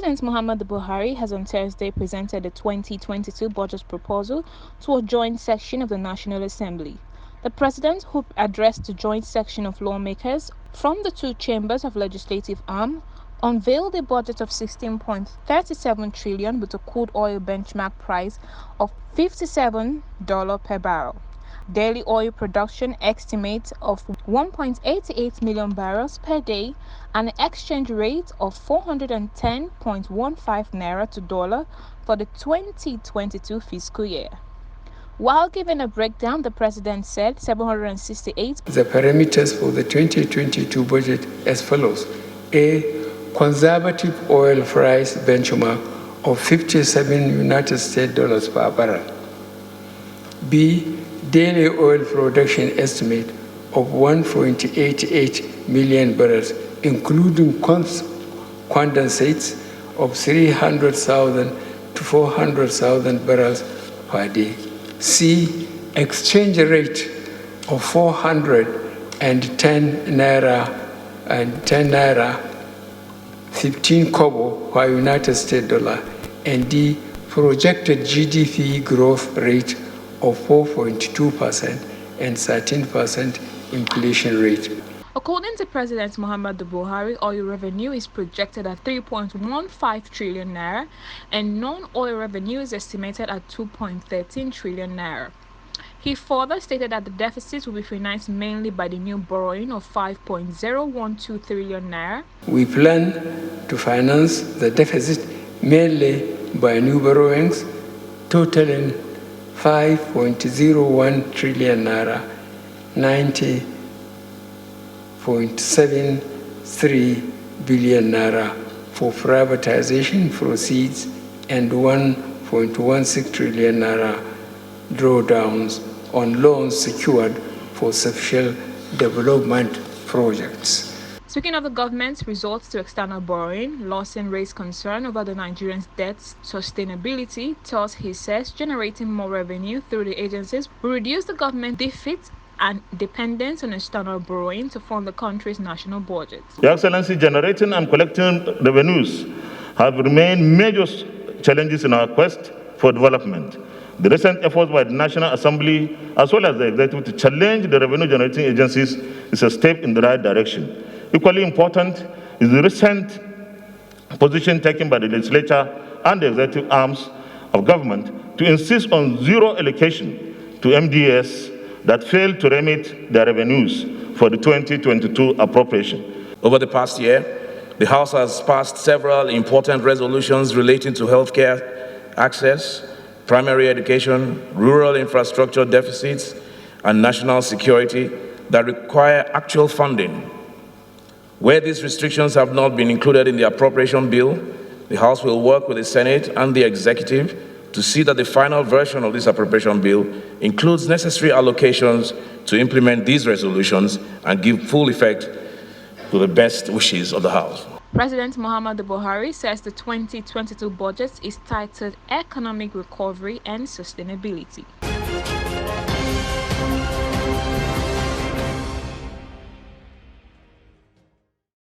President Muhammadu Buhari has on Thursday presented the 2022 budget proposal to a joint session of the National Assembly. The president, who addressed the joint section of lawmakers from the two chambers of legislative arm, unveiled a budget of 16.37 trillion with a crude oil benchmark price of $57 per barrel. Daily oil production estimate of 1.88 million barrels per day, and an exchange rate of 410.15 naira to dollar for the 2022 fiscal year. While giving a breakdown, the president said 768. The parameters for the 2022 budget as follows: A. Conservative oil price benchmark of 57 United States dollars per barrel. B. Daily oil production estimate of 1.88 million barrels, including condensates of 300,000 to 400,000 barrels per day. C. Exchange rate of 410 naira and 10 naira 15 kobo per United States dollar. And D. Projected GDP growth rate of 4.2% and 13% inflation rate. According to President Muhammadu Buhari, oil revenue is projected at 3.15 trillion naira and non-oil revenue is estimated at 2.13 trillion naira. He further stated that the deficit will be financed mainly by the new borrowing of 5.012 trillion naira. We plan to finance the deficit mainly by new borrowings totaling 5.01 trillion naira, 90.73 billion naira for privatization proceeds and 1.16 trillion naira drawdowns on loans secured for social development projects. Speaking of the government's results to external borrowing, Lawson raised concern over the Nigerians' debt's sustainability. Thus, he says generating more revenue through the agencies will reduce the government deficit and dependence on external borrowing to fund the country's national budget. Your Excellency, generating and collecting revenues have remained major challenges in our quest for development. The recent efforts by the National Assembly as well as the Executive to challenge the revenue-generating agencies is a step in the right direction. Equally important is the recent position taken by the legislature and the executive arms of government to insist on zero allocation to MDS that failed to remit their revenues for the 2022 appropriation. Over the past year, the House has passed several important resolutions relating to healthcare access, primary education, rural infrastructure deficits, and national security that require actual funding. Where these restrictions have not been included in the appropriation bill, the House will work with the Senate and the Executive to see that the final version of this appropriation bill includes necessary allocations to implement these resolutions and give full effect to the best wishes of the House. President Muhammadu Buhari says the 2022 budget is titled Economic Recovery and Sustainability.